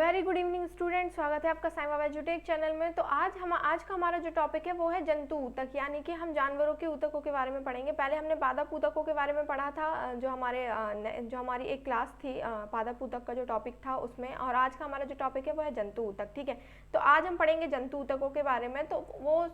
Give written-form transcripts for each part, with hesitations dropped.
Very good evening student, स्वागत है आपका साईं बाबा एजुटेक चैनल में। तो आज का हमारा जो टॉपिक है वो है जंतु ऊतक, यानी कि हम जानवरों के ऊतकों के बारे में पढ़ेंगे। पहले हमने पादप ऊतकों के बारे में पढ़ा था, जो हमारी एक क्लास थी पादप ऊतक का जो टॉपिक था उसमें, और आज का हमारा जो टॉपिक है वो है जंतु ऊतक। ठीक है, तो आज हम पढ़ेंगे जंतु ऊतकों के बारे में। तो वो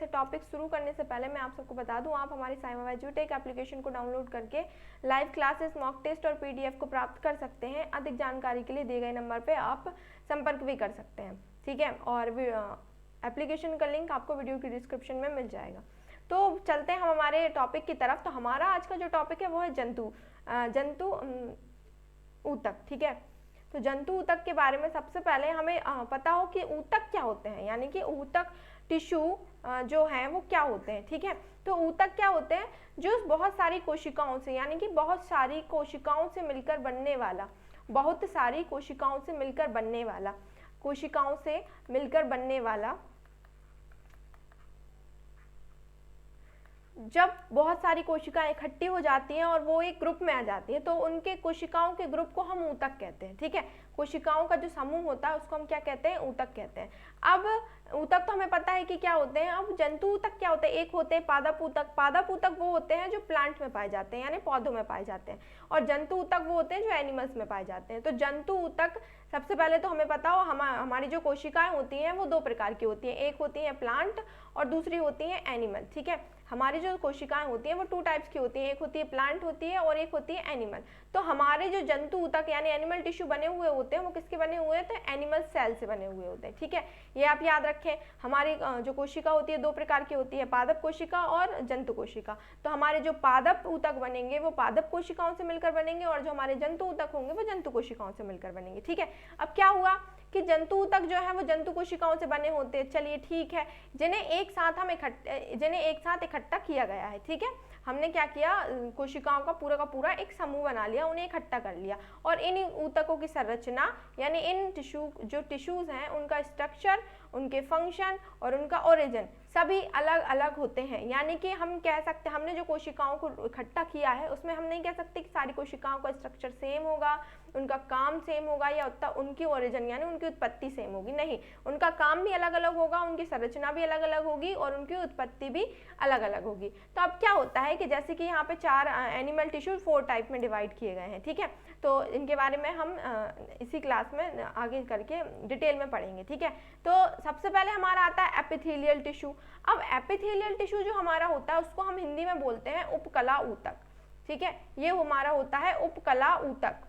टॉपिक शुरू करने से पहले मैं आप सबको बता दूं, आप हमारी साईं बाबा एजुटेक एप्लीकेशन को डाउनलोड करके लाइव क्लासेस, मॉक टेस्ट और पीडीएफ को प्राप्त कर सकते हैं। अधिक जानकारी के लिए दिए गए नंबर पे आप संपर्क भी कर सकते हैं। ठीक है, और एप्लीकेशन का लिंक आपको वीडियो की डिस्क्रिप्शन में मिल जाएगा। तो चलते हैं हम हमारे टॉपिक की तरफ। तो हमारा आज का जो टॉपिक है वो है जंतु ऊतक। ठीक है, तो जंतु ऊतक के बारे में सबसे पहले हमें पता हो कि ऊतक क्या होते हैं, यानी कि ऊतक टिश्यू जो है वो क्या होते हैं। ठीक है, तो ऊतक क्या होते हैं? जो बहुत सारी कोशिकाओं से, यानी कि बहुत सारी कोशिकाओं से मिलकर बनने वाला, जब बहुत सारी कोशिकाएं इकट्ठी हो जाती हैं और वो एक ग्रुप में आ जाती है तो उनके कोशिकाओं के ग्रुप को हम ऊतक कहते हैं। ठीक है, कोशिकाओं का जो समूह होता है उसको हम क्या कहते हैं? ऊतक कहते हैं। अब ऊतक तो हमें पता है कि क्या होते हैं। अब जंतु ऊतक क्या होते हैं? एक होते हैं पादप ऊतक। पादप ऊतक वो होते हैं जो प्लांट में पाए जाते हैं, यानी पौधों में पाए जाते हैं, और जंतु ऊतक वो होते हैं जो एनिमल्स में पाए जाते हैं। तो जंतु ऊतक, सबसे पहले तो हमें पता हो हमारी जो कोशिकाएं होती हैं वो दो प्रकार की होती हैं, एक होती है प्लांट और दूसरी होती है एनिमल। ठीक है, हमारी जो कोशिकाएं होती हैं वो टू टाइप्स की होती हैं, एक होती है प्लांट होती है और एक होती है एनिमल। तो हमारे जो जंतु ऊतक यानी एनिमल टिश्यू बने हुए होते हैं वो किसके बने हुए हैं? तो एनिमल सेल से बने हुए होते हैं। ठीक है, ये आप याद रखें। हमारी जो कोशिका होती है दो प्रकार की होती है, पादप कोशिका और जंतु कोशिका। तो हमारे जो पादप ऊतक बनेंगे वो पादप कोशिकाओं से मिलकर बनेंगे, और जो हमारे जंतु ऊतक होंगे वो जंतु कोशिकाओं से मिलकर बनेंगे। ठीक है, अब क्या हुआ कि जंतु ऊतक जो है वो जंतु कोशिकाओं से बने होते हैं। चलिए ठीक है, जिन्हें एक साथ इकट्ठा किया गया है। ठीक है, हमने क्या किया? कोशिकाओं का पूरा एक समूह बना लिया, उन्हें इकट्ठा कर लिया, और इन ऊतकों की संरचना यानी इन टिश्यूज हैं उनका स्ट्रक्चर, उनके फंक्शन और उनका ओरिजिन सभी अलग अलग होते हैं। यानी कि हम कह सकते हैं हमने जो कोशिकाओं को इकट्ठा किया है उसमें हम नहीं कह सकते कि सारी कोशिकाओं का स्ट्रक्चर सेम होगा, उनका काम सेम होगा, या उनकी ओरिजिन यानी उनकी उत्पत्ति सेम होगी। नहीं, उनका काम भी अलग अलग होगा, उनकी संरचना भी अलग अलग होगी और उनकी उत्पत्ति भी अलग अलग होगी। तो अब क्या होता है कि जैसे कि यहाँ पे 4 एनिमल टिश्यू 4 टाइप में डिवाइड किए गए हैं। ठीक है, तो इनके बारे में हम इसी क्लास में आगे करके डिटेल में पढ़ेंगे। ठीक है, तो सबसे पहले हमारा आता है एपिथेलियल टिश्यू। अब एपिथेलियल टिश्यू जो हमारा होता है उसको हम हिंदी में बोलते हैं उपकला ऊतक। ठीक है, ये हमारा होता है उपकला ऊतक।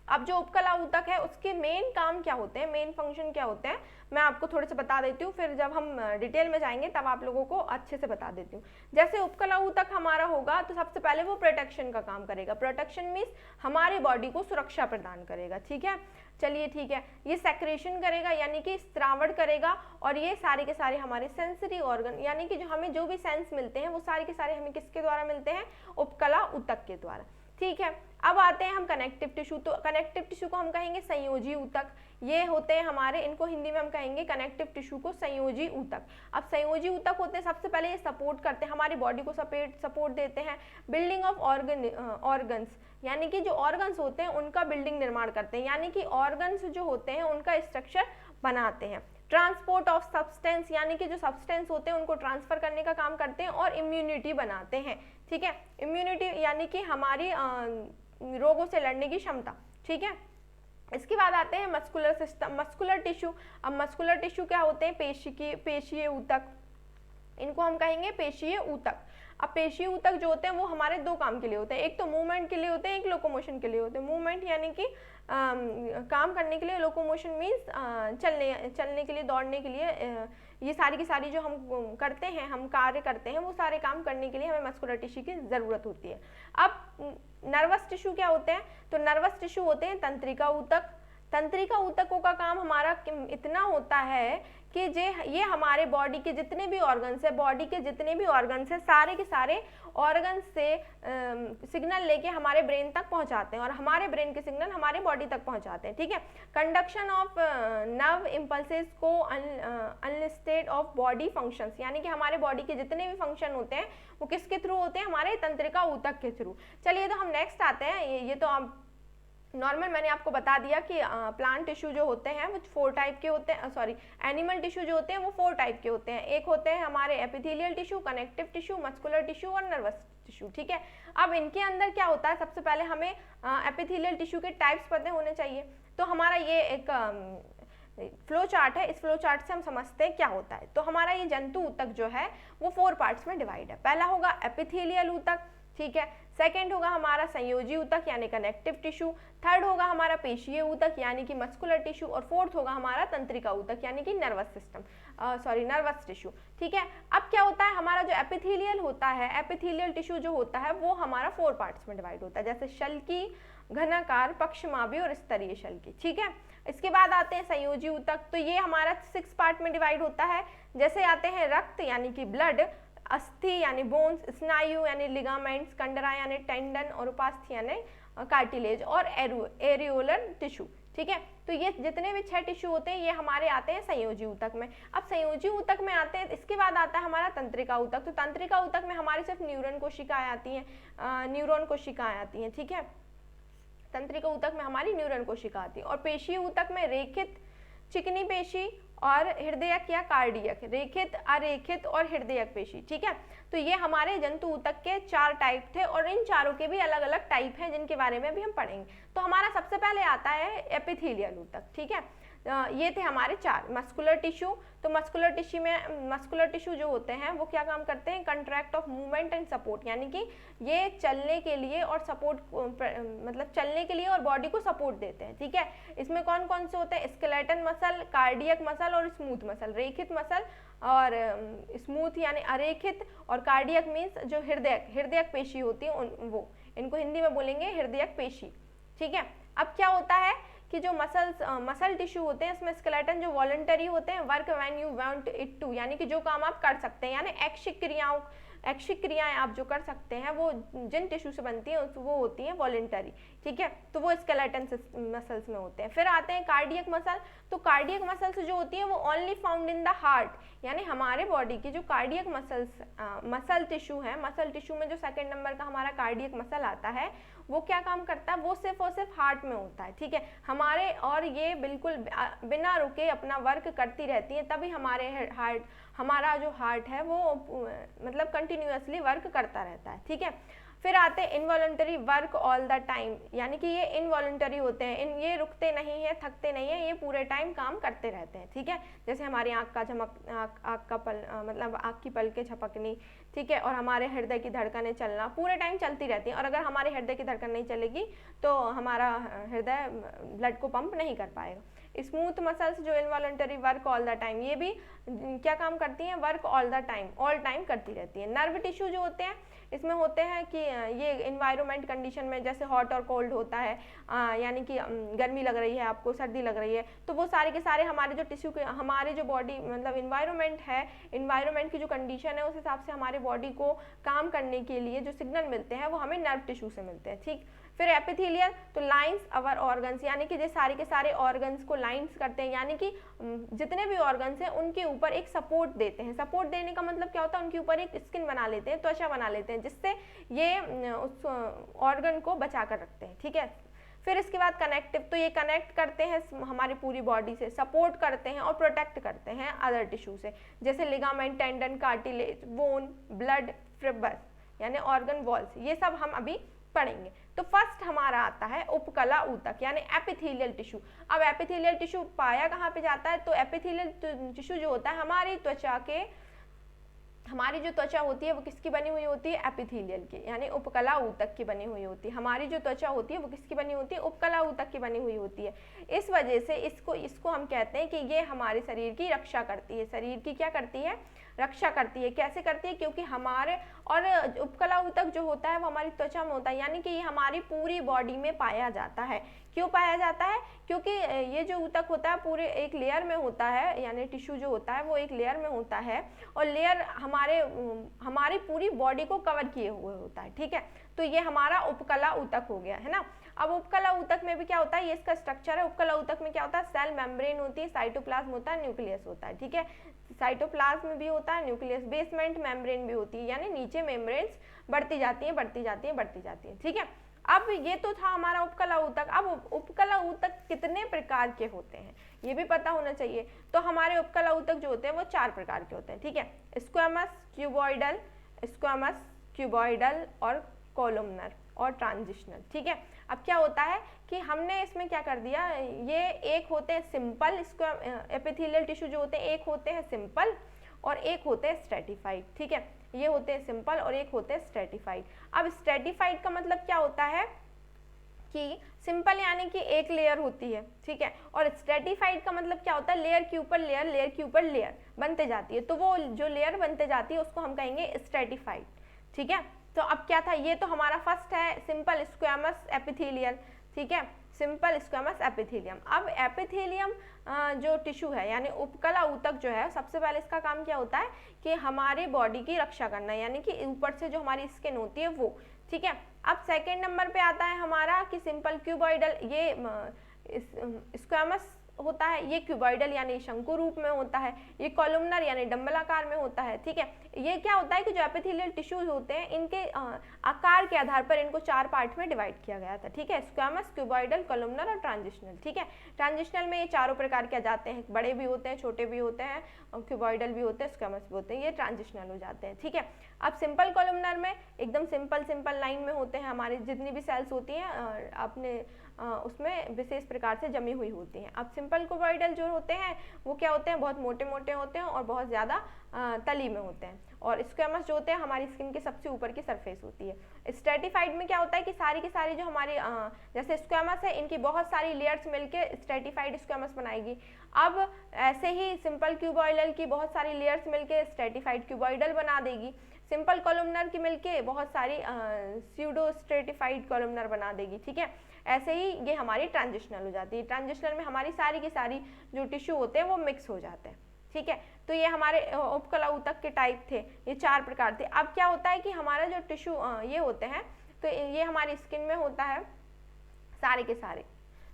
अब जो उपकला ऊतक है उसके मेन काम क्या होते हैं, मेन फंक्शन क्या होते हैं, मैं आपको थोड़े से बता देती हूँ, फिर जब हम डिटेल में जाएंगे तब आप लोगों को अच्छे से बता देती हूँ। जैसे उपकला ऊतक हमारा होगा तो सबसे पहले वो प्रोटेक्शन का काम करेगा। प्रोटेक्शन मीन्स हमारी बॉडी को सुरक्षा प्रदान करेगा। ठीक है, चलिए ठीक है, ये सेक्रेशन करेगा यानी कि स्त्रावण करेगा, और ये सारे के सारे हमारे सेंसरी ऑर्गन यानी कि जो हमें जो भी सेंस मिलते हैं वो सारे के सारे हमें किसके द्वारा मिलते हैं? उपकला ऊतक के द्वारा। ठीक है, अब आते हैं हम कनेक्टिव टिश्यू। तो कनेक्टिव टिश्यू को हम कहेंगे संयोजी ऊतक। ये होते हैं हमारे, इनको हिंदी में हम कहेंगे कनेक्टिव टिश्यू को संयोजी ऊतक। अब संयोजी ऊतक होते हैं, सबसे पहले ये सपोर्ट करते हैं हमारी बॉडी को, सपोर्ट देते हैं बिल्डिंग ऑफ ऑर्गन्स, यानी कि जो ऑर्गन्स होते हैं उनका बिल्डिंग निर्माण करते हैं, यानी कि ऑर्गन्स जो होते हैं उनका स्ट्रक्चर बनाते हैं। ट्रांसपोर्ट ऑफ सब्सटेंस, यानी कि जो सब्सटेंस होते हैं उनको ट्रांसफर करने का काम करते हैं, और इम्यूनिटी बनाते हैं। ठीक है, इम्यूनिटी यानी कि हमारी रोगों से लड़ने की क्षमता। ठीक है, इसके बाद आते हैं मस्कुलर सिस्टम, मस्कुलर टिश्यू। अब मस्कुलर टिश्यू क्या होते हैं? पेशीय ऊतक, इनको हम कहेंगे पेशीय ऊतक। अब पेशीय ऊतक जो होते हैं वो हमारे दो काम के लिए होते हैं, एक तो मूवमेंट के लिए होते हैं, एक लोकोमोशन के लिए होते हैं। मूवमेंट यानी कि काम करने के लिए, लोकोमोशन मीन्स चलने के लिए, दौड़ने के लिए, ये सारी की सारी जो हम करते हैं, हम कार्य करते हैं, वो सारे काम करने के लिए हमें मस्कुलर टिश्यू की जरूरत होती है। अब नर्वस टिश्यू क्या होते हैं? तो नर्वस टिश्यू होते हैं तंत्रिका ऊतक। तंत्रिका ऊतकों का काम हमारा इतना होता है कि ये हमारे बॉडी के जितने भी ऑर्गन्स है, सारे के सारे ऑर्गन्स से सिग्नल लेके हमारे ब्रेन तक पहुंचाते हैं, और हमारे ब्रेन के सिग्नल हमारे बॉडी तक पहुंचाते हैं। ठीक है, कंडक्शन ऑफ नर्व इम्पल्सेस को अनलिस्टेड ऑफ बॉडी फंक्शंस, यानी कि हमारे बॉडी के जितने भी फंक्शन होते हैं वो किसके थ्रू होते हैं? हमारे तंत्रिका ऊतक के थ्रू। चलिए, तो हम नेक्स्ट आते हैं, ये तो आप नॉर्मल मैंने आपको बता दिया कि प्लांट टिश्यू जो होते हैं वो 4 टाइप के होते हैं, सॉरी एनिमल टिश्यू जो होते हैं वो 4 टाइप के होते हैं। एक होते हैं हमारे epithelial tissue, connective tissue, muscular tissue और नर्वस टिश्यू, ठीक है। अब इनके अंदर क्या होता है, सबसे पहले हमें एपिथेलियल टिश्यू के टाइप्स पता होने चाहिए। तो हमारा ये एक फ्लो चार्ट है, इस फ्लो चार्ट से हम समझते हैं क्या होता है। तो हमारा ये जंतु ऊतक जो है वो 4 पार्ट्स में डिवाइड है। पहला होगा एपिथेलियल ऊतक, ठीक है। सेकंड होगा हमारा संयोजी ऊतक यानी कनेक्टिव टिश्यू, थर्ड होगा हमारा पेशीय ऊतक यानी कि मस्कुलर टिश्यू, और फोर्थ होगा हमारा तंत्रिका ऊतक यानी कि नर्वस सिस्टम, नर्वस टिश्यू, ठीक है। अब क्या होता है, हमारा जो एपिथेलियल होता है, एपिथेलियल टिश्यू जो होता है वो हमारा 4 पार्ट्स में डिवाइड होता है, जैसे शल्की, घनाकार, पक्षमाभी और स्तरीय शल्की, ठीक है। इसके बाद आते हैं संयोजी ऊतक, तो ये हमारा 6 पार्ट में डिवाइड होता है। जैसे आते हैं रक्त यानी कि ब्लड, अस्थि यानी बोन्स, स्नायु यानी लिगामेंट्स, कंडरा यानी टेंडन और उपास्थि यानी कार्टिलेज और एरियोलर टिश्यू, ठीक है। तो ये जितने भी 6 टिश्यू होते हैं ये हमारे आते हैं संयोजी ऊतक में। अब संयोजी ऊतक में आते हैं, इसके बाद आता है हमारा तंत्रिका ऊतक। तो तंत्रिका ऊतक में हमारी सिर्फ न्यूरॉन कोशिकाएं आती हैं, न्यूरॉन कोशिकाएं आती हैं, ठीक है। तंत्रिका ऊतक में हमारी न्यूरॉन कोशिका आती है। और पेशीय ऊतक में रेखित, चिकनी पेशी और हृदयक या कार्डियक, रेखित, अरेखित और हृदयक पेशी, ठीक है। तो ये हमारे जंतु ऊतक के 4 टाइप थे और इन चारों के भी अलग अलग टाइप हैं जिनके बारे में भी हम पढ़ेंगे। तो हमारा सबसे पहले आता है एपिथेलियल ऊतक, ठीक है। ये थे हमारे 4। मस्कुलर टिश्यू, तो मस्कुलर टिश्यू जो होते हैं वो क्या काम करते हैं, contract of movement and support, यानी कि ये चलने के लिए और सपोर्ट, मतलब चलने के लिए और बॉडी को सपोर्ट देते हैं, ठीक है। इसमें कौन कौन से होते हैं, स्केलेटन मसल, कार्डियक मसल और स्मूथ मसल। रेखित मसल और स्मूथ यानी अरेखित, और कार्डियक मीन्स जो हृदयक पेशी होती है वो, इनको हिंदी में बोलेंगे हृदयक पेशी, ठीक है। अब क्या होता है कि जो मसल टिश्यू होते हैं इसमें स्केलेटन जो वॉलंटरी होते हैं, work when you want it to, यानी कि जो काम आप कर सकते हैं, यानी ऐच्छिक क्रियाएं आप जो कर सकते हैं वो जिन टिश्यू से बनती हैं वो होती हैं वॉलंटरी, ठीक है। तो वो स्केलेटन मसल्स में होते हैं। फिर आते हैं कार्डियक मसल, तो कार्डियक मसल्स जो होती है वो only found in the heart, यानी हमारे बॉडी की जो कार्डियक मसल टिश्यू है, मसल टिश्यू में जो 2nd नंबर का हमारा कार्डियक मसल आता है वो क्या काम करता है, वो सिर्फ और सिर्फ हार्ट में होता है, ठीक है हमारे, और ये बिल्कुल बिना रुके अपना वर्क करती रहती है, तभी हमारा जो हार्ट है वो मतलब कंटिन्यूअसली वर्क करता रहता है, ठीक है। फिर आते हैं involuntary work all the time, यानी कि ये इनवॉलंटरी होते हैं, ये रुकते नहीं है, थकते नहीं है, ये पूरे टाइम काम करते रहते हैं, ठीक है। जैसे हमारी आँख की पलकें झपकनी, ठीक है, और हमारे हृदय की धड़कनें चलना पूरे टाइम चलती रहती हैं। और अगर हमारे हृदय की धड़कन नहीं चलेगी तो हमारा हृदय ब्लड को पंप नहीं कर पाएगा। स्मूथ मसल्स जो involuntary work all the time, ये भी क्या काम करती हैं, work all the time, all time करती रहती है। नर्व टिश्यू जो होते हैं इसमें होते हैं कि ये इन्वायरमेंट कंडीशन में, जैसे हॉट और कोल्ड होता है, यानी कि गर्मी लग रही है आपको, सर्दी लग रही है, तो वो सारे के सारे हमारे जो टिश्यू के, हमारे जो बॉडी मतलब इन्वायरमेंट है, इन्वायरमेंट की जो कंडीशन है उस हिसाब से हमारे बॉडी को काम करने के लिए जो सिग्नल मिलते हैं वो हमें नर्व टिश्यू से मिलते हैं, ठीक। फिर एपिथेलियल, तो लाइंस अवर ऑर्गन्स, यानी कि ये सारे के सारे ऑर्गन्स को लाइंस करते हैं, यानी कि जितने भी ऑर्गन्स हैं उनके ऊपर एक सपोर्ट देते हैं। सपोर्ट देने का मतलब क्या होता है, उनके ऊपर एक स्किन बना लेते हैं, त्वचा बना लेते हैं, जिससे ये उस ऑर्गन को बचा कर रखते हैं, ठीक है। फिर इसके बाद कनेक्टिव, तो ये कनेक्ट करते हैं हमारी पूरी बॉडी से, सपोर्ट करते हैं और प्रोटेक्ट करते हैं अदर टिश्यू से, जैसे ligament, tendon, cartilage, bone, blood, fibrous यानी ऑर्गन वॉल्स, ये सब हम अभी पढ़ेंगे। तो फर्स्ट हमारा आता है उपकला ऊतक यानी एपिथेलियल टिश्यू। अब एपिथेलियल टिश्यू पाया कहाँ पे जाता है, तो एपिथेलियल टिश्यू जो होता है हमारी जो त्वचा होती है वो किसकी बनी हुई होती है, एपिथेलियल की, यानी उपकला ऊतक की बनी हुई होती है। हमारी जो त्वचा होती है वो किसकी बनी होती है, उपकला ऊतक की बनी हुई होती है। इस वजह से इसको हम कहते हैं कि ये हमारे शरीर की रक्षा करती है। शरीर की क्या करती है, रक्षा करती है। कैसे करती है, क्योंकि हमारे, और उपकला ऊतक जो होता है वो हमारी त्वचा में होता है, यानी कि ये हमारी पूरी बॉडी में पाया जाता है। क्यों पाया जाता है, क्योंकि ये जो ऊतक होता है पूरे एक लेयर में होता है, यानी टिश्यू जो होता है वो एक लेयर में होता है, और लेयर हमारी पूरी बॉडी को कवर किए हुए होता है, ठीक है। तो ये हमारा उपकला ऊतक हो गया, है ना। अब उपकला ऊतक में भी क्या होता है, ये इसका स्ट्रक्चर है। उपकला ऊतक में क्या होता है, सेल मेम्ब्रेन होती है, साइटोप्लाज्म होता है, न्यूक्लियस होता है, ठीक है। साइटोप्लाज्म भी होता है, न्यूक्लियस, बेसमेंट मेम्ब्रेन भी होती है, यानी नीचे मेम्ब्रेन्स बढ़ती जाती है, ठीक है। अब ये तो था हमारा उपकला ऊतक। अब उपकला ऊतक कितने प्रकार के होते हैं ये भी पता होना चाहिए। तो हमारे उपकला ऊतक जो होते हैं वो 4 प्रकार के होते हैं, ठीक है। स्क्वैमस, क्यूबॉइडल, स्क्वैमस, क्यूबॉइडल और कोलुमनर और ट्रांजिशनल, ठीक है। अब क्या होता है कि हमने इसमें क्या कर दिया, ये एक होते हैं सिंपल एपिथेलियल टिश्यू जो होते हैं, एक होते हैं सिंपल और एक होते हैं स्ट्रेटिफाइड, ठीक है। ये होते हैं सिंपल और एक होते हैं स्ट्रेटिफाइड। अब स्ट्रेटिफाइड का मतलब क्या होता है कि सिंपल यानी कि एक लेयर होती है, ठीक है, और स्ट्रेटिफाइड का मतलब क्या होता है, लेयर के ऊपर लेयर, लेयर के ऊपर लेयर बनते जाती है। तो वो जो लेयर बनते जाती है उसको हम कहेंगे स्ट्रेटिफाइड, ठीक है। तो अब क्या था, ये तो हमारा फर्स्ट है सिंपल स्क्वैमस एपिथेलियल, ठीक है, सिंपल स्क्वैमस एपिथेलियम। अब एपिथेलियम जो टिश्यू है यानी उपकला ऊतक जो है, सबसे पहले इसका काम क्या होता है कि हमारे बॉडी की रक्षा करना, यानी कि ऊपर से जो हमारी स्किन होती है वो, ठीक है। अब सेकेंड नंबर पे आता है हमारा कि सिंपल क्यूबॉइडल, ये स्क्वैमस होता है, ये क्यूबॉइडल यानी शंकु रूप में होता है, ये कॉलुमनर यानी डंबलाकार में होता है, ठीक है। ये क्या होता है कि जो एपिथेलियल टिश्यूज होते हैं इनके आकार के आधार पर इनको 4 पार्ट में डिवाइड किया गया था, ठीक है, स्क्वैमस, क्यूबॉइडल, कॉलुमनर और ट्रांजिशनल, ठीक है। ट्रांजिशनल में ये चारों प्रकार के आ जाते हैं, बड़े भी होते हैं, छोटे भी होते हैं, क्यूबॉइडल भी होते हैं, स्क्वैमस भी होते हैं, ये ट्रांजिशनल हो जाते हैं, ठीक है। अब सिंपल कॉलुमनर में एकदम सिंपल लाइन में होते हैं, हमारी जितनी भी सेल्स होती हैं अपने उसमें विशेष प्रकार से जमी हुई होती हैं। अब सिंपल क्यूबॉइडल जो होते हैं वो क्या होते हैं, बहुत मोटे मोटे होते हैं और बहुत ज़्यादा तली में होते हैं। और स्क्वैमस जो होते हैं हमारी स्किन के सबसे ऊपर की सरफेस होती है। स्ट्रेटिफाइड में क्या होता है कि सारी की सारी जो हमारी जैसे स्क्वैमस है इनकी बहुत सारी लेयर्स मिलके स्ट्रेटिफाइड स्क्वैमस बनाएगी। अब ऐसे ही सिंपल क्यूबॉइडल की बहुत सारी लेयर्स मिलके स्ट्रेटिफाइड क्यूबॉइडल बना देगी। सिंपल कॉलुमनर की मिलके बहुत सारी स्यूडो स्ट्रेटिफाइड कॉलुमनर बना देगी, ठीक है। ऐसे ही ये हमारी ट्रांजिशनल हो जाती है। ट्रांजिशनल में हमारी सारी की सारी जो टिश्यू होते हैं वो मिक्स हो जाते हैं, ठीक है। तो ये हमारे उपकला ऊतक के टाइप थे, ये 4 प्रकार थे। अब क्या होता है कि हमारा जो टिश्यू ये होते हैं तो ये हमारी स्किन में होता है, सारे के सारे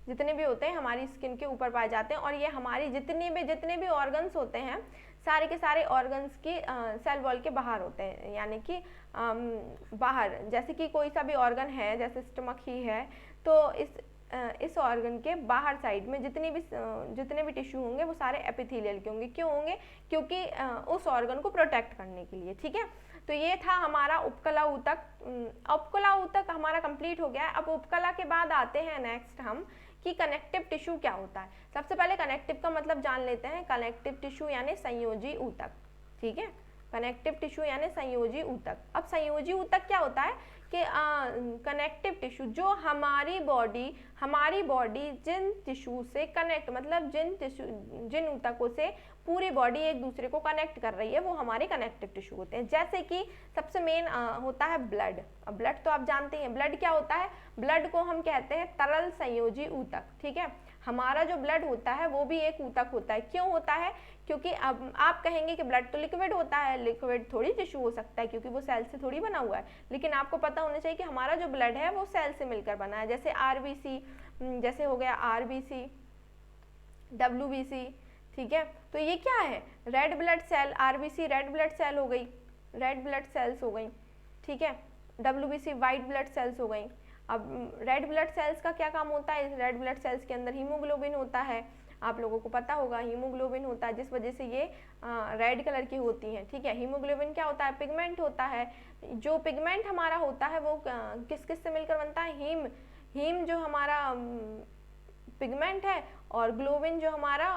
जितने भी होते हैं हमारी स्किन के ऊपर पाए जाते हैं। और ये हमारी जितने भी ऑर्गन्स होते हैं सारे के सारे ऑर्गन्स की सेल वॉल के बाहर होते हैं, यानी कि बाहर, जैसे कि कोई सा भी ऑर्गन है, जैसे स्टमक ही है, तो इस ऑर्गन के बाहर साइड में जितने भी टिश्यू होंगे वो सारे एपिथेलियल के होंगे। क्यों होंगे? क्योंकि उस ऑर्गन को प्रोटेक्ट करने के लिए, ठीक है। तो ये था हमारा उपकला ऊतक। उपकला ऊतक हमारा कंप्लीट हो गया है। अब उपकला के बाद आते हैं नेक्स्ट हम कि कनेक्टिव टिश्यू क्या होता है। सबसे पहले कनेक्टिव का मतलब जान लेते हैं। कनेक्टिव टिश्यू यानी संयोजी ऊतक, ठीक है। कनेक्टिव टिश्यू यानी संयोजी ऊतक। अब संयोजी ऊतक क्या होता है कि कनेक्टिव टिश्यू जो हमारी बॉडी जिन टिश्यू से कनेक्ट, मतलब जिन ऊतकों से पूरी बॉडी एक दूसरे को कनेक्ट कर रही है वो हमारे कनेक्टिव टिश्यू होते हैं। जैसे कि सबसे मेन होता है ब्लड। अब ब्लड तो आप जानते हैं, ब्लड क्या होता है, ब्लड को हम कहते हैं तरल संयोजी ऊतक, ठीक है। हमारा जो ब्लड होता है वो भी एक ऊतक होता है। क्यों होता है? क्योंकि अब आप कहेंगे कि ब्लड तो लिक्विड होता है, लिक्विड थोड़ी टिश्यू हो सकता है क्योंकि वो सेल से थोड़ी बना हुआ है। लेकिन आपको पता होना चाहिए कि हमारा जो ब्लड है वो सेल से मिलकर बना है। जैसे आरबीसी, जैसे हो गया आरबीसी, डब्ल्यूबीसी, ठीक है। तो ये क्या है? Red blood cell, RBC red blood cell हो गई, रेड ब्लड सेल्स हो गई, ठीक है। डब्ल्यूबीसी वाइट ब्लड सेल्स हो गई। अब रेड ब्लड सेल्स का क्या काम होता है? रेड ब्लड सेल्स के अंदर हीमोग्लोबिन होता है, आप लोगों को पता होगा हीमोग्लोबिन होता है, जिस वजह से ये रेड कलर की होती हैं, ठीक है। हीमोग्लोबिन क्या होता है? पिगमेंट होता है। जो पिगमेंट हमारा होता है वो किस किस से मिलकर बनता है? हीम जो हमारा पिगमेंट है और ग्लोबिन जो हमारा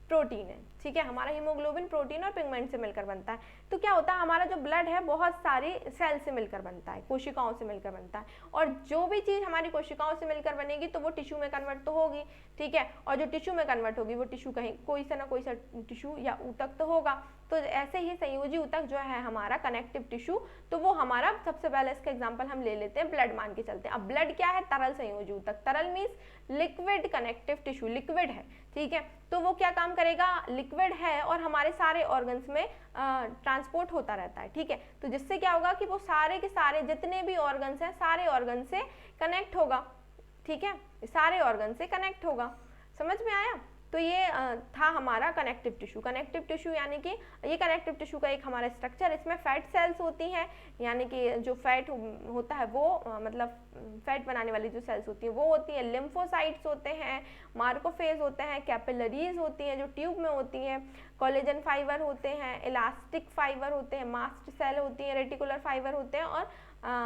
प्रोटीन है, ठीक है। हमारा हीमोग्लोबिन प्रोटीन और पिगमेंट से मिलकर बनता है। तो क्या होता है, हमारा जो ब्लड है बहुत सारी सेल से मिलकर बनता है, कोशिकाओं से मिलकर बनता है। और जो भी चीज़ हमारी कोशिकाओं से मिलकर बनेगी तो वो टिश्यू में कन्वर्ट तो होगी, ठीक है। और जो टिश्यू में कन्वर्ट होगी वो टिश्यू कहीं कोई सा टिश्यू या ऊतक तो होगा। तो ऐसे ही संयोजी ऊतक जो है हमारा कनेक्टिव टिश्यू, तो वो हमारा सबसे पहले इसका एग्जाम्पल हम ले लेते हैं, ब्लड मान के चलते हैं। अब ब्लड क्या है? तरल संयोजी ऊतक। तरल means liquid connective tissue, liquid है, ठीक है। तो वो क्या काम करेगा? लिक्विड है और हमारे सारे ऑर्गन्स में ट्रांसपोर्ट होता रहता है, ठीक है। तो जिससे क्या होगा कि वो सारे के सारे जितने भी ऑर्गन्स हैं सारे ऑर्गन से कनेक्ट होगा, ठीक है। सारे ऑर्गन से कनेक्ट होगा। समझ में आया? तो ये था हमारा कनेक्टिव टिश्यू। कनेक्टिव टिश्यू यानी कि ये कनेक्टिव टिश्यू का एक हमारा स्ट्रक्चर, इसमें फैट सेल्स होती हैं, यानी कि जो फैट होता है वो मतलब फैट बनाने वाली जो सेल्स होती हैं वो होती हैं, लिम्फोसाइट्स होते हैं, मार्कोफेज होते हैं, कैपिलरीज होती हैं जो ट्यूब में होती हैं, कोलेजन फाइबर होते हैं, इलास्टिक फाइबर होते हैं, मास्ट सेल होती हैं, रेटिकुलर फाइबर होते हैं और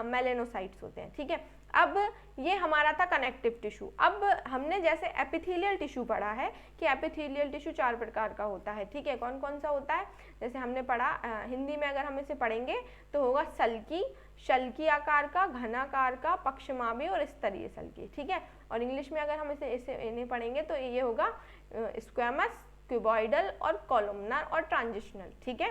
मेलेनोसाइट्स होते हैं। ठीक है, अब ये हमारा था कनेक्टिव टिश्यू। अब हमने जैसे एपिथेलियल टिश्यू पढ़ा है कि एपिथेलियल टिश्यू 4 प्रकार का होता है। ठीक है, कौन कौन सा होता है? जैसे हमने पढ़ा हिंदी में अगर हम इसे पढ़ेंगे तो होगा सल्की, शल्की आकार का, घनाकार का, पक्षमावी और स्तरीय सल्की। ठीक है, और इंग्लिश में अगर हम इन्हें पढ़ेंगे तो ये होगा स्क्वैमस, क्यूबॉइडल और कॉलमनर और ट्रांजिशनल। ठीक है,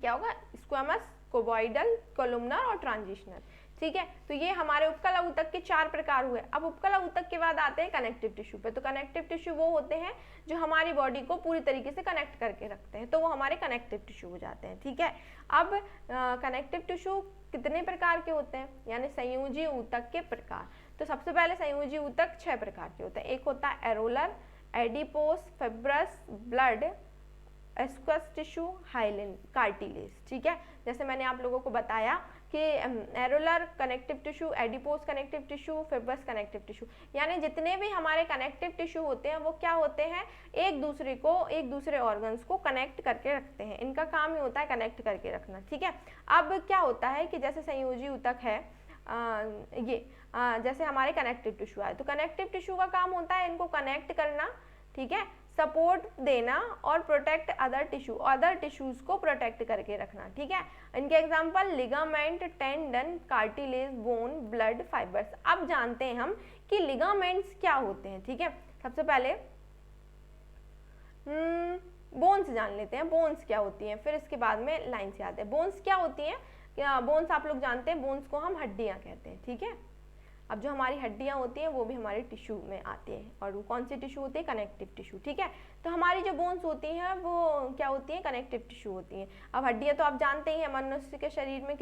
क्या होगा? स्क्वैमस, क्यूबॉइडल, कॉलमनर और ट्रांजिशनल। ठीक है, तो ये हमारे उपकला ऊतक के 4 प्रकार हुए। अब उपकला ऊतक के बाद आते हैं कनेक्टिव टिश्यू पे। तो कनेक्टिव टिश्यू वो होते हैं जो हमारी बॉडी को पूरी तरीके से कनेक्ट करके रखते हैं, तो वो हमारे कनेक्टिव टिश्यू हो जाते हैं। ठीक है, अब कनेक्टिव टिश्यू कितने प्रकार के होते हैं, यानी संयोजी ऊतक के प्रकार। तो सबसे पहले संयोजी ऊतक 6 प्रकार के होते हैं। एक होता है एरोलर, एडिपोस, फिब्रस, ब्लड, एस्क्वस टिश्यू, हाइलिन, कार्टिलेज। ठीक है, जैसे मैंने आप लोगों को बताया कि areolar connective tissue, adipose connective tissue, fibrous connective tissue, यानी जितने भी हमारे कनेक्टिव टिश्यू होते हैं वो क्या होते हैं? एक दूसरे ऑर्गन्स को कनेक्ट करके रखते हैं। इनका काम ही होता है कनेक्ट करके रखना। ठीक है, अब क्या होता है कि जैसे संयोजी ऊतक है जैसे हमारे कनेक्टिव टिश्यू आए, तो कनेक्टिव टिश्यू का काम होता है इनको कनेक्ट करना, ठीक है, सपोर्ट देना और प्रोटेक्ट अदर टिश्यूज को प्रोटेक्ट करके रखना। ठीक है, इनके example ligament, tendon, cartilage, bone, blood, fibres. अब जानते हैं हम कि लिगामेंट्स क्या होते हैं। ठीक है, सबसे पहले बोन्स जान लेते हैं, बोन्स क्या होती हैं, फिर इसके बाद में लाइन से आते हैं। बोन्स क्या होती हैं? बोन्स आप लोग जानते हैं, बोन्स को हम हड्डियां कहते हैं। ठीक है, अब जो हमारी हड्डियां होती हैं वो भी हमारे टिश्यू में आती हैं, और वो कौन सी टिश्यू होती है? Connective tissue. ठीक है, तो हमारी जो बोन्स होती हैं वो क्या होती हैं? कनेक्टिव टिश्यू होती हैं। अब हड्डियां तो आप जानते ही हैं, मनुष्य के शरीर में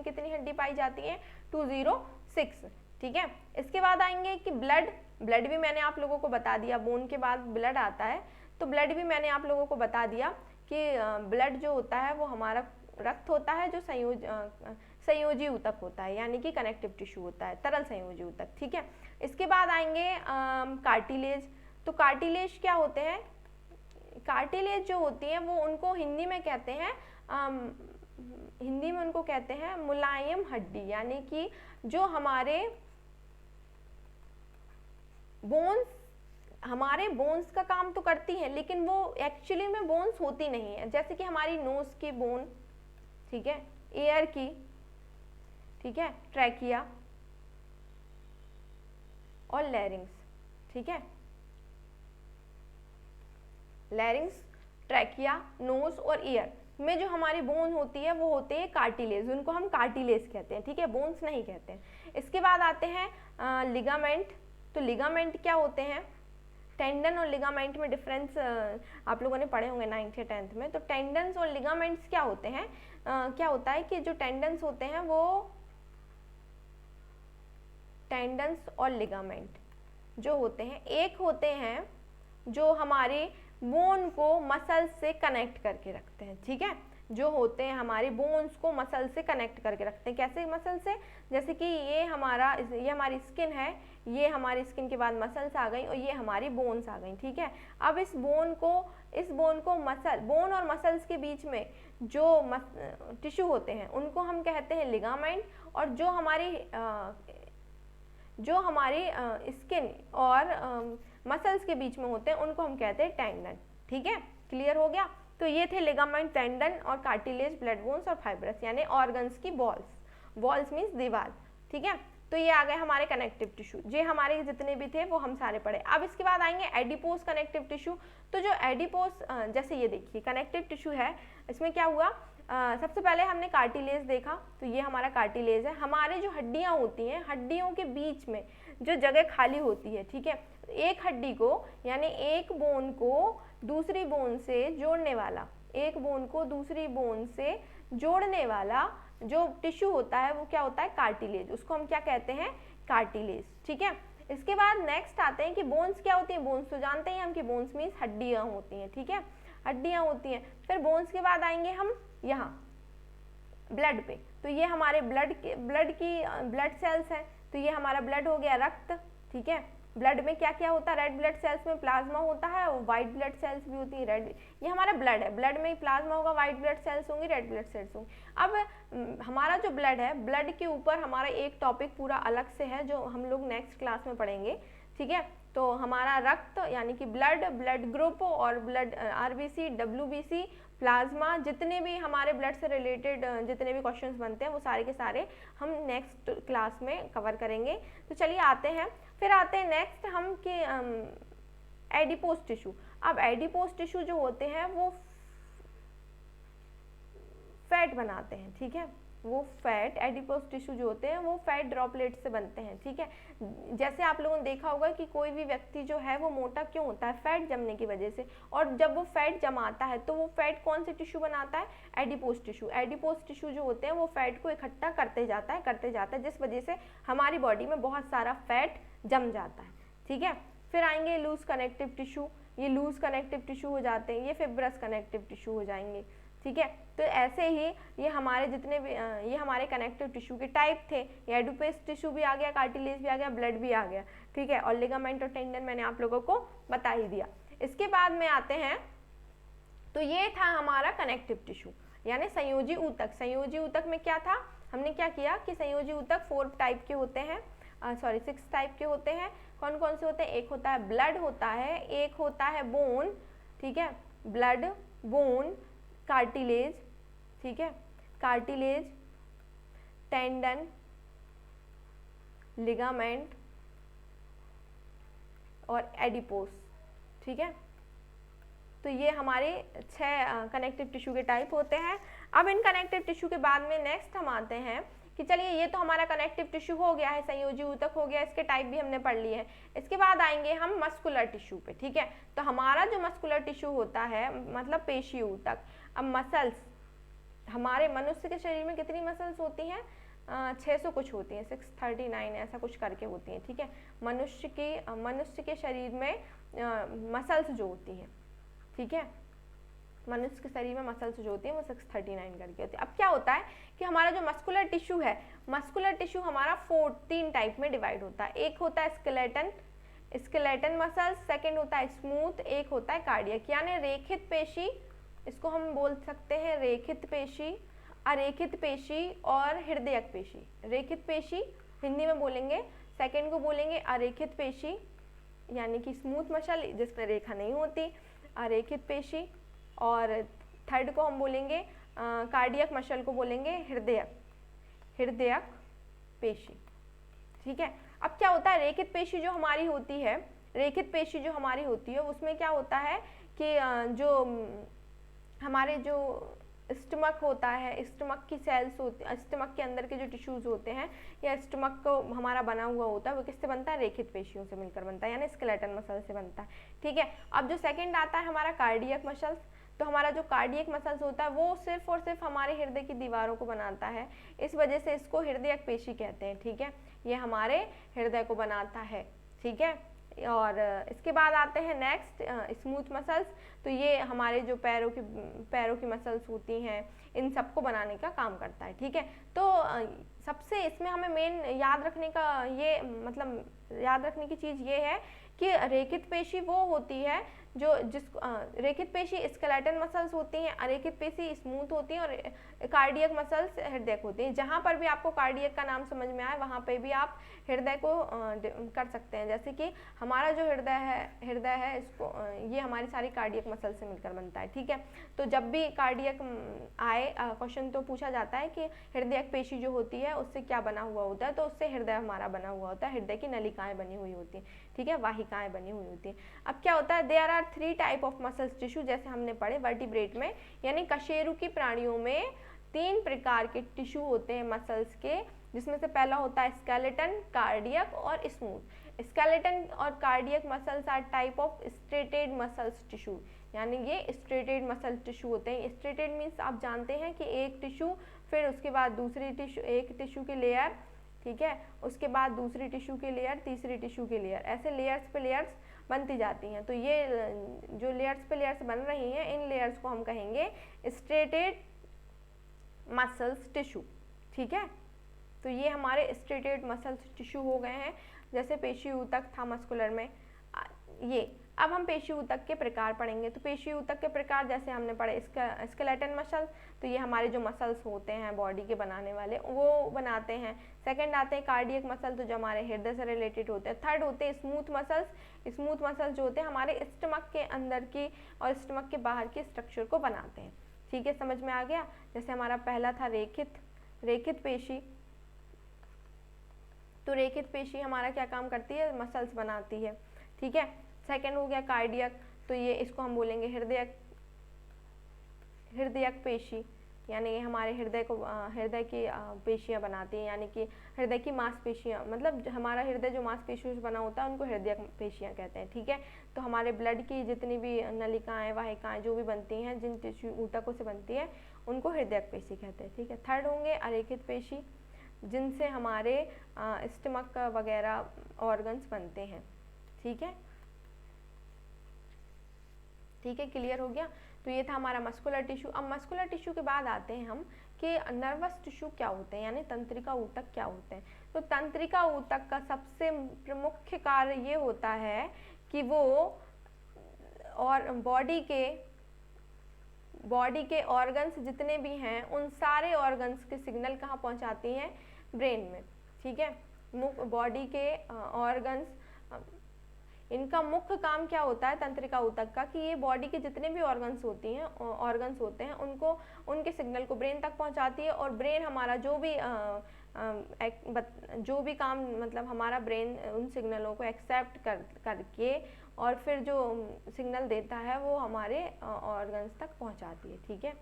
कितनी हड्डी पाई जाती है? 206। ठीक है, इसके बाद आएंगे कि ब्लड भी मैंने आप लोगों को बता दिया, बोन के बाद ब्लड आता है, तो ब्लड भी मैंने आप लोगों को बता दिया कि ब्लड जो होता है वो हमारा रक्त होता है जो संयोजी ऊतक होता है, यानी कि कनेक्टिव टिश्यू होता है, तरल संयोजी ऊतक। ठीक है, इसके बाद आएंगे कार्टिलेज। तो कार्टिलेज क्या होते हैं? कार्टिलेज जो होती हैं वो उनको हिंदी में कहते हैं मुलायम हड्डी, यानी कि जो हमारे बोन्स का काम तो करती हैं, लेकिन वो एक्चुअली में बोन्स होती नहीं है। जैसे कि हमारी नोज की बोन, ठीक है, एयर की, ठीक है, ट्रैकिया और लैरिंग्स। ठीक है, लैरिंग्स, ट्रैकिया, नोज और ईयर में जो हमारी बोन होती है वो होते हैं कार्टिलेज, उनको हम कार्टिलेज कहते हैं। ठीक है, बोन्स नहीं कहते हैं। इसके बाद आते हैं लिगामेंट। तो लिगामेंट क्या होते हैं? टेंडन और लिगामेंट में डिफरेंस आप लोगों ने पढ़े होंगे 9th या 10th में। तो टेंडन्स और लिगामेंट्स क्या होते हैं? क्या होता है कि जो टेंडन्स होते हैं वो टेंडन्स और लिगामेंट जो होते हैं, एक होते हैं जो हमारे बोन को मसल से कनेक्ट करके रखते हैं। ठीक है, जो होते हैं हमारे बोन्स को मसल से कनेक्ट करके रखते हैं। कैसे मसल से? जैसे कि ये हमारी स्किन है, ये हमारी स्किन के बाद मसल्स आ गई और ये हमारी बोन्स आ गई। ठीक है, अब इस बोन को बोन और मसल्स के बीच में जो टिश्यू होते हैं उनको हम कहते हैं लिगामेंट, और जो हमारी स्किन और मसल्स के बीच में होते हैं उनको हम कहते हैं टेंडन। ठीक है, क्लियर हो गया? तो ये थे लिगामेंट, टेंडन और कार्टिलेज, ब्लड बोन्स और फाइब्रस, यानी ऑर्गन्स की वॉल्स मीन्स दीवार। ठीक है, तो ये आ गए हमारे कनेक्टिव टिश्यू। ये हमारे जितने भी थे वो हम सारे पढ़े। अब इसके बाद आएंगे एडिपोस कनेक्टिव टिश्यू। तो जो एडिपोस, जैसे ये देखिए कनेक्टिव टिश्यू है, इसमें क्या हुआ? सबसे पहले हमने कार्टिलेज देखा, तो ये हमारा कार्टिलेज है। हमारे जो हड्डियां होती हैं, हड्डियों के बीच में जो जगह खाली होती है, ठीक है, एक हड्डी को यानी एक बोन को दूसरी बोन से जोड़ने वाला जो टिश्यू होता है वो क्या होता है? कार्टिलेज। उसको हम क्या कहते हैं? कार्टिलेज। ठीक है, इसके बाद नेक्स्ट आते हैं कि बोन्स क्या होती हैं। बोन्स तो जानते हैं हम कि बोन्स मीन्स हड्डियां होती हैं, ठीक है, हड्डियां होती हैं। फिर बोन्स के बाद आएंगे हम यहाँ ब्लड पे, तो ये हमारे ब्लड सेल्स हैं, तो ये हमारा ब्लड हो गया, रक्त, ठीक है। ब्लड में क्या क्या होता है, रेड ब्लड सेल्स में प्लाज्मा होता है और व्हाइट ब्लड सेल्स भी होती है। रेड, ये हमारा ब्लड है, ब्लड में प्लाज्मा होगा, व्हाइट ब्लड सेल्स होंगी, रेड ब्लड सेल्स होंगी। अब हमारा जो ब्लड है, ब्लड के ऊपर हमारा एक टॉपिक पूरा अलग से है जो हम लोग नेक्स्ट क्लास में पढ़ेंगे, ठीक है। तो हमारा रक्त यानी कि ब्लड ग्रुप और ब्लड आरबीसी, डब्ल्यूबीसी, प्लाज्मा, जितने भी हमारे ब्लड से रिलेटेड जितने भी क्वेश्चंस बनते हैं वो सारे के सारे हम नेक्स्ट क्लास में कवर करेंगे। तो चलिए आते हैं, फिर आते हैं नेक्स्ट हम कि एडिपोज टिश्यू। अब एडिपोज टिश्यू जो होते हैं वो फैट बनाते हैं, ठीक है, वो फैट, एडिपोज टिश्यू जो होते हैं वो फैट ड्रॉपलेट से बनते हैं, ठीक है। जैसे आप लोगों ने देखा होगा कि कोई भी व्यक्ति जो है वो मोटा क्यों होता है, फैट जमने की वजह से, और जब वो फैट जमाता है तो वो फैट कौन से टिश्यू बनाता है, एडिपोज टिश्यू। एडिपोज टिश्यू जो होते हैं वो फैट को इकट्ठा करते जाता है, जिस वजह से हमारी बॉडी में बहुत सारा फैट जम जाता है, ठीक है। फिर आएंगे लूज कनेक्टिव टिश्यू, ये लूज कनेक्टिव टिश्यू हो जाते हैं, ये फिब्रस कनेक्टिव टिश्यू हो जाएंगे, ठीक है। तो ऐसे ही ये हमारे जितने भी ये हमारे कनेक्टिव टिश्यू के टाइप थे, ये एडुपेज टिश्यू भी आ गया, कार्टिलेज भी आ गया, ब्लड भी आ गया, ठीक है, और लिगामेंट और टेंडन मैंने आप लोगों को बता ही दिया। इसके बाद में आते हैं, तो ये था हमारा कनेक्टिव टिश्यू यानी संयोजी ऊतक। संयोजी ऊतक में क्या था, हमने क्या किया कि संयोजी ऊतक 4 टाइप के होते हैं, 6 टाइप के होते हैं। कौन कौन से होते हैं, एक होता है ब्लड होता है, एक होता है बोन, ठीक है, ब्लड, बोन, कार्टिलेज, ठीक है, कार्टिलेज, टेंडन, लिगामेंट और एडिपोस, ठीक है। तो ये हमारे 6 कनेक्टिव टिश्यू के टाइप होते हैं। अब इन कनेक्टिव टिश्यू के बाद में नेक्स्ट हम आते हैं कि चलिए ये तो हमारा कनेक्टिव टिश्यू हो गया है, संयोजी ऊतक हो गया, इसके टाइप भी हमने पढ़ लिए हैं। इसके बाद आएंगे हम मस्कुलर टिश्यू पे, ठीक है। तो हमारा जो मस्कुलर टिश्यू होता है मतलब पेशी ऊतक। अब मसल्स, हमारे मनुष्य के शरीर में कितनी मसल्स होती हैं, 600 कुछ होती हैं, 639 ऐसा कुछ करके होती हैं, ठीक है। मनुष्य के शरीर में मसल्स जो होती हैं, ठीक है, मनुष्य के शरीर में मसल्स जो होती हैं वो 639 करके होती है। अब क्या होता है कि हमारा जो मस्कुलर टिश्यू है, मस्कुलर टिश्यू हमारा 3 टाइप में डिवाइड होता है। एक होता है स्केलेटन मसल्स, सेकंड होता है स्मूथ, एक होता है कार्डियक यानी रेखित पेशी, इसको हम बोल सकते हैं रेखित पेशी, अरेखित पेशी और हृदयक पेशी। रेखित पेशी हिंदी में बोलेंगे, सेकंड को बोलेंगे अरेखित पेशी यानी कि स्मूथ मसल जिसमें रेखा नहीं होती, अरेखित पेशी, और थर्ड को हम बोलेंगे कार्डियक मसल को बोलेंगे हृदयक पेशी, ठीक है। अब क्या होता है, रेखित पेशी जो हमारी होती है उसमें क्या होता है कि जो हमारे जो स्टमक होता है, स्टमक की सेल्स होती है, स्टमक के अंदर के जो टिश्यूज होते हैं या स्टमक को हमारा बना हुआ होता है वो किससे बनता है, रेखित पेशियों से मिलकर बनता है यानी स्केलेटन मसल से बनता है, ठीक है। अब जो सेकंड आता है हमारा कार्डियक मसल्स, तो हमारा जो कार्डियक मसल्स होता है वो सिर्फ और सिर्फ हमारे हृदय की दीवारों को बनाता है, इस वजह से इसको हृदयक पेशी कहते हैं, ठीक है। ये हमारे हृदय को बनाता है, ठीक है। और इसके बाद आते हैं नेक्स्ट स्मूथ मसल्स, तो ये हमारे जो पैरों की मसल्स होती हैं इन सबको बनाने का काम करता है, ठीक है। तो सबसे इसमें हमें मेन याद रखने की चीज़ ये है कि रेखित पेशी वो होती है रेखित पेशी स्केलेटन मसल्स होती हैं, अरेखित पेशी स्मूथ होती हैं और कार्डियक मसल्स हृदय होती हैं। जहाँ पर भी आपको कार्डियक का नाम समझ में आए वहाँ पे भी आप हृदय को कर सकते हैं, जैसे कि हमारा जो हृदय है इसको ये हमारी सारी कार्डियक मसल से मिलकर बनता है, ठीक है। तो जब भी कार्डियक आए क्वेश्चन तो पूछा जाता है कि हृदयक पेशी जो होती है उससे क्या बना हुआ होता है, तो उससे हृदय हमारा बना हुआ होता है, हृदय की नलिकाएं बनी हुई होती हैं, ठीक है, वाहिकाएं बनी हुई होती हैं। अब क्या होता है, there are 3 type of muscles tissue, जैसे हमने पढ़े वर्टिब्रेट में यानी कशेरुकी प्राणियों में 3 प्रकार के टिश्यू होते हैं मसल्स के, जिसमें से पहला होता है स्केलेटन, कार्डियक और स्मूथ। स्केलेटन और cardiac muscles are type of striated muscles tissue, यानी ये स्ट्रेटेड मसल टिश्यू होते हैं। स्ट्रेटेड मीन्स आप जानते हैं कि एक टिश्यू फिर उसके बाद दूसरी टिश्यू, एक टिश्यू की लेयर, ठीक है। उसके बाद दूसरी टिश्यू की लेयर, तीसरी टिश्यू की लेयर, ऐसे लेयर्स पे लेयर्स बनती जाती हैं। तो ये जो लेयर्स पे लेयर्स बन रही हैं, इन लेयर्स को हम कहेंगे स्ट्रेटेड मसल्स टिश्यू, ठीक है। तो ये हमारे स्ट्रेटेड मसल्स टिश्यू हो गए हैं, जैसे पेशी ऊतक था मस्कुलर में। ये अब हम पेशी ऊतक के प्रकार पढ़ेंगे। तो पेशी ऊतक के प्रकार जैसे हमने पढ़े स्केलेटन मसल्स, तो ये हमारे जो मसल्स होते हैं बॉडी के बनाने वाले, वो बनाते हैं। सेकंड आते हैं कार्डियक मसल, तो जो हमारे हृदय से रिलेटेड होते हैं। थर्ड होते हैं स्मूथ मसल्स। स्मूथ मसल्स जो होते हैं हमारे स्टमक के अंदर की और स्टमक के बाहर की स्ट्रक्चर को बनाते हैं, ठीक है। समझ में आ गया। जैसे हमारा पहला था रेखित पेशी। तो रेखित पेशी हमारा क्या काम करती है, मसल्स बनाती है, ठीक है। सेकंड हो गया कार्डियक, तो ये इसको हम बोलेंगे हृदयक पेशी, यानी ये हमारे हृदय की पेशियाँ बनाती हैं, यानी कि हृदय की मांसपेशियाँ, मतलब हमारा हृदय जो मांसपेशियों से बना होता है उनको हृदयक पेशियाँ कहते हैं, ठीक है। तो हमारे ब्लड की जितनी भी नलिकाएं, वाहिकाएं जो भी बनती हैं, जिन टिश्यू ऊतकों से बनती है, उनको हृदयक पेशी कहते हैं, ठीक है। थर्ड होंगे अरेखित पेशी, जिनसे हमारे स्टमक वगैरह ऑर्गन्स बनते हैं, ठीक है। ठीक है, क्लियर हो गया। तो ये था हमारा मस्कुलर टिश्यू। अब मस्कुलर टिश्यू के बाद आते हैं हम कि नर्वस टिश्यू क्या होते हैं, यानी तंत्रिका ऊतक क्या होते हैं। तो तंत्रिका ऊतक का सबसे प्रमुख कार्य ये होता है कि वो और बॉडी के ऑर्गन्स जितने भी हैं, उन सारे ऑर्गन्स के सिग्नल कहाँ पहुँचाती हैं, ब्रेन में, ठीक है। बॉडी के ऑर्गन्स, इनका मुख्य काम क्या होता है तंत्रिका ऊतक का, कि ये बॉडी के जितने भी ऑर्गन्स होते हैं उनको, उनके सिग्नल को ब्रेन तक पहुंचाती है। और ब्रेन हमारा जो भी काम, मतलब हमारा ब्रेन उन सिग्नलों को एक्सेप्ट करके और फिर जो सिग्नल देता है वो हमारे ऑर्गन्स तक पहुंचाती है, ठीक है।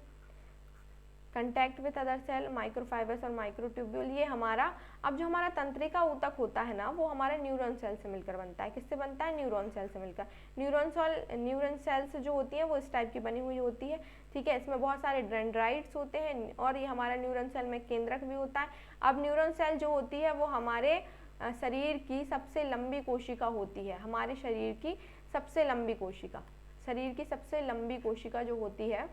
कंटैक्ट विथ अदर सेल, माइक्रोफाइबर्स और माइक्रोट्यूब्यूल, ये हमारा, अब जो हमारा तंत्रिका ऊतक होता है ना, वो हमारे न्यूरॉन सेल से मिलकर बनता है। किससे बनता है, न्यूरॉन सेल से मिलकर। न्यूरॉन सेल्स जो होती हैं वो इस टाइप की बनी हुई होती है, ठीक है। इसमें बहुत सारे डेंड्राइट्स होते हैं और ये हमारा न्यूरॉन सेल में केंद्रक भी होता है। अब न्यूरॉन सेल जो होती है वो हमारे शरीर की सबसे लंबी कोशिका होती है। हमारे शरीर की सबसे लंबी कोशिका जो होती है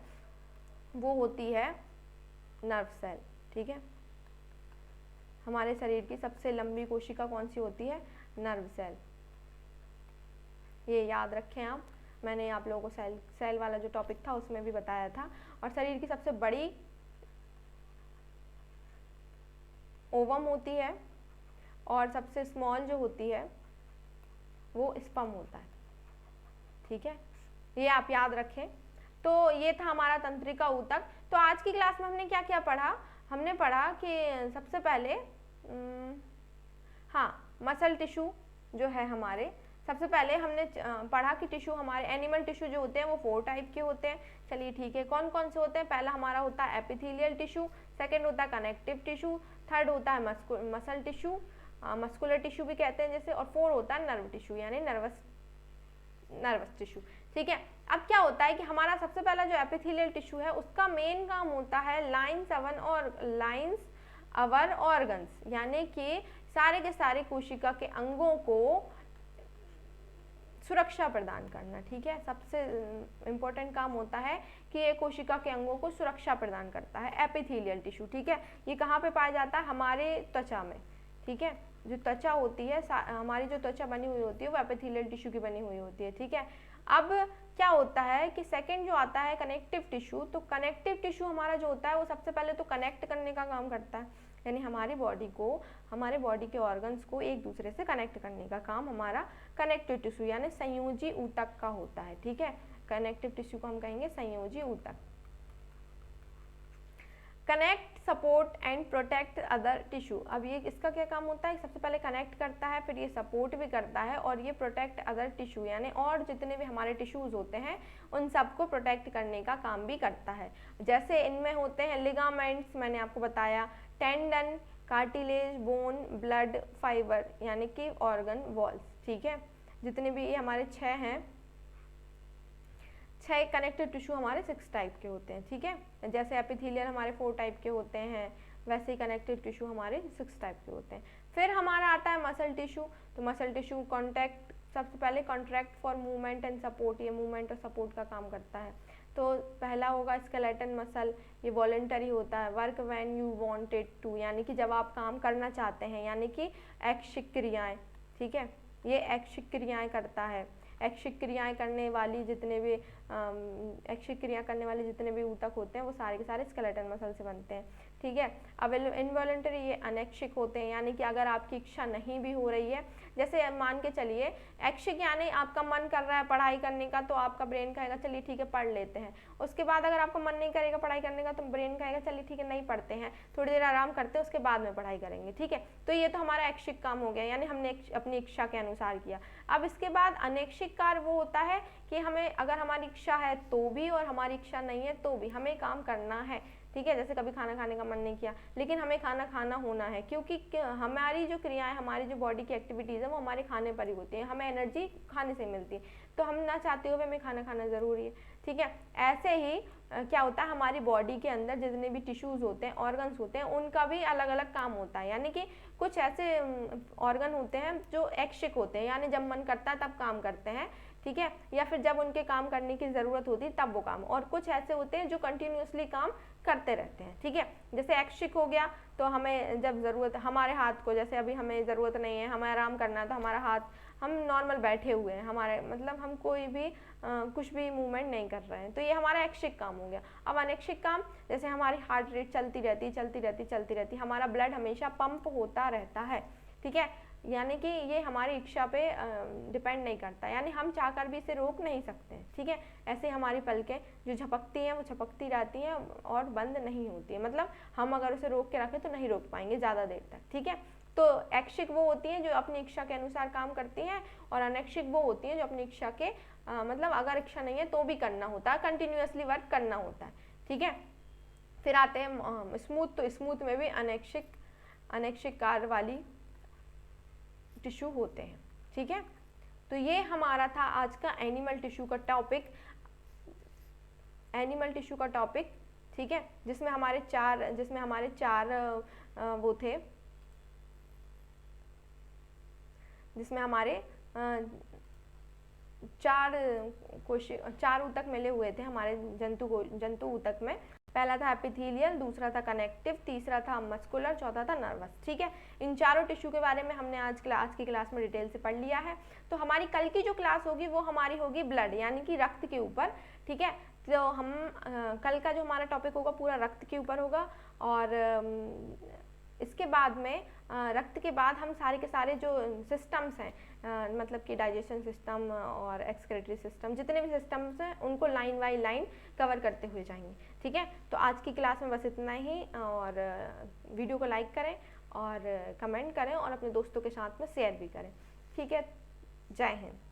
वो होती है नर्व सेल, ठीक है। हमारे शरीर की सबसे लंबी कोशिका कौन सी होती है, नर्व सेल। ये याद रखें आप, मैंने आप लोगों को सेल वाला जो टॉपिक था उसमें भी बताया था। और शरीर की सबसे बड़ी ओवम होती है और सबसे स्मॉल जो होती है वो स्पर्म होता है, ठीक है। ये आप याद रखें। तो ये था हमारा तंत्रिका ऊतक। तो आज की क्लास में हमने क्या क्या पढ़ा, हमने पढ़ा कि सबसे पहले मसल टिश्यू जो है हमारे, सबसे पहले हमने पढ़ा कि टिश्यू, हमारे एनिमल टिश्यू जो होते हैं वो 4 टाइप के होते हैं। चलिए ठीक है, कौन कौन से होते हैं। पहला हमारा होता है एपिथेलियल टिश्यू, सेकंड होता है कनेक्टिव टिश्यू, थर्ड होता है मसल टिश्यू, मस्कुलर टिश्यू भी कहते हैं जैसे, और 4 होता है नर्व टिश्यू यानी नर्वस टिश्यू, ठीक है। अब क्या होता है कि हमारा सबसे पहला जो एपिथेलियल टिश्यू है उसका मेन काम होता है लाइंस अवर ऑर्गन्स, यानी कि सारे के सारे कोशिका के अंगों को सुरक्षा प्रदान करना, ठीक है। सबसे इम्पोर्टेंट काम होता है कि ये कोशिका के अंगों को सुरक्षा प्रदान करता है एपिथेलियल टिश्यू, ठीक है। ये कहाँ पे पाया जाता है, हमारे त्वचा में, ठीक है। जो त्वचा होती है, हमारी जो त्वचा बनी हुई होती है वो एपिथेलियल टिश्यू की बनी हुई होती है, ठीक है। अब क्या होता है कि सेकंड जो आता है कनेक्टिव टिश्यू, तो कनेक्टिव टिश्यू हमारा जो होता है वो सबसे पहले तो कनेक्ट करने का काम करता है, यानी हमारे बॉडी के ऑर्गन्स को एक दूसरे से कनेक्ट करने का काम हमारा कनेक्टिव टिश्यू यानी संयोजी ऊतक का होता है, ठीक है। कनेक्टिव टिश्यू को हम कहेंगे संयोजी ऊतक। Connect, support and protect other tissue. अब ये इसका क्या काम होता है, सबसे पहले कनेक्ट करता है, फिर ये सपोर्ट भी करता है और ये प्रोटेक्ट अदर टिश्यू यानी और जितने भी हमारे टिश्यूज होते हैं उन सबको प्रोटेक्ट करने का काम भी करता है। जैसे इनमें होते हैं लिगामेंट्स, मैंने आपको बताया, tendon, cartilage, bone, blood, fibre यानी कि ऑर्गन वॉल्स, ठीक है। जितने भी ये हमारे 6 हैं, 6 कनेक्टिव टिश्यू हमारे 6 टाइप के होते हैं, ठीक है। जैसे एपिथेलियल हमारे 4 टाइप के होते हैं, वैसे ही कनेक्टिव टिश्यू हमारे 6 टाइप के होते हैं। फिर हमारा आता है मसल टिश्यू। तो मसल टिश्यू कॉन्टैक्ट, सबसे पहले contract for movement and support, ये मूवमेंट और सपोर्ट का काम करता है। तो पहला होगा स्केलेटन मसल, ये वॉलेंटरी होता है। Work when you wanted to, यानी कि जब आप काम करना चाहते हैं, यानी कि ऐच्छिक क्रियाएं, ठीक है, ये ऐच्छिक क्रियाएं करता है। ऐच्छिक क्रियाएं करने वाली जितने भी ऐच्छिक क्रिया करने वाले जितने भी ऊतक होते हैं वो सारे के सारे स्केलेटन मसल से बनते हैं, ठीक है। अब इनवॉलेंटरी, ये अनैच्छिक होते हैं, यानी कि अगर आपकी इच्छा नहीं भी हो रही है, जैसे मान के चलिए ऐच्छिक यानी आपका मन कर रहा है पढ़ाई करने का, तो आपका ब्रेन कहेगा चलिए ठीक है पढ़ लेते हैं। उसके बाद अगर आपका मन नहीं करेगा पढ़ाई करने का, तो ब्रेन कहेगा चलिए ठीक है नहीं पढ़ते हैं, थोड़ी देर आराम करते हैं, उसके बाद में पढ़ाई करेंगे, ठीक है। तो ये तो हमारा ऐच्छिक काम हो गया, यानी हमने अपनी इच्छा के अनुसार किया। अब इसके बाद अनैच्छिक कार्य वो होता है कि हमें अगर हमारी इच्छा है तो भी और हमारी इच्छा नहीं है तो भी हमें काम करना है, ठीक है। जैसे कभी खाना खाने का मन नहीं किया लेकिन हमें खाना खाना होना है, क्योंकि हमारी जो क्रियाएं, हमारी जो बॉडी की एक्टिविटीज़ है वो हमारे खाने पर ही होती है, हमें एनर्जी खाने से मिलती है, तो हम ना चाहते हुए हमें खाना खाना ज़रूरी है, ठीक है। ऐसे ही क्या होता है, हमारी बॉडी के अंदर जितने भी टिश्यूज़ होते हैं, ऑर्गन्स होते हैं, उनका भी अलग अलग काम होता है। यानी कि कुछ ऐसे ऑर्गन होते हैं जो ऐच्छिक होते हैं, यानी जब मन करता है तब काम करते हैं, ठीक है, या फिर जब उनके काम करने की ज़रूरत होती है तब वो काम, और कुछ ऐसे होते हैं जो कंटिन्यूसली काम करते रहते हैं, ठीक है। जैसे ऐच्छिक हो गया तो हमें जब ज़रूरत, हमारे हाथ को, जैसे अभी हमें ज़रूरत नहीं है, हमें आराम करना है, तो हमारा हाथ, हम नॉर्मल बैठे हुए हैं, हमारे मतलब हम कोई भी कुछ भी मूवमेंट नहीं कर रहे हैं, तो ये हमारा ऐच्छिक काम हो गया। अब अनैच्छिक काम, जैसे हमारी हार्ट रेट चलती रहती, हमारा ब्लड हमेशा पंप होता रहता है, ठीक है, यानी कि ये हमारी इच्छा पे डिपेंड नहीं करता, यानी हम चाहकर भी इसे रोक नहीं सकते हैं, ठीक है। ऐसे हमारी पलकें जो झपकती हैं वो झपकती रहती हैं और बंद नहीं होती है, मतलब हम अगर उसे रोक के रखें तो नहीं रोक पाएंगे ज़्यादा देर तक, ठीक है। तो ऐच्छिक वो होती हैं जो अपनी इच्छा के अनुसार काम करती हैं, और अनैच्छिक वो होती हैं जो अपनी इच्छा के मतलब अगर इच्छा नहीं है तो भी करना होता है, कंटिन्यूसली वर्क करना होता है, ठीक है। फिर आते हैं स्मूथ, तो स्मूथ में भी अनैच्छिक कार्य वाली टिश्यू होते हैं, ठीक है। तो ये हमारा था आज का एनिमल टिश्यू का टॉपिक, ठीक है, जिसमें हमारे चार वो थे, जिसमें हमारे चार ऊतक मिले हुए थे हमारे जंतु ऊतक में। पहला था एपिथेलियल, दूसरा था कनेक्टिव, तीसरा था मस्कुलर, चौथा था नर्वस, ठीक है। इन चारों टिश्यू के बारे में हमने आज की क्लास में डिटेल से पढ़ लिया है। तो हमारी कल की जो क्लास होगी वो हमारी होगी ब्लड, यानी कि रक्त के ऊपर, ठीक है। तो हम कल का जो हमारा टॉपिक होगा पूरा रक्त के ऊपर होगा, और इसके बाद में रक्त के बाद हम सारे के सारे जो सिस्टम्स हैं, मतलब कि डाइजेशन सिस्टम और एक्सक्रीटरी सिस्टम, जितने भी सिस्टम्स हैं उनको लाइन बाय लाइन कवर करते हुए जाएंगे, ठीक है। तो आज की क्लास में बस इतना ही, और वीडियो को लाइक करें और कमेंट करें और अपने दोस्तों के साथ में शेयर भी करें, ठीक है। जय हिंद।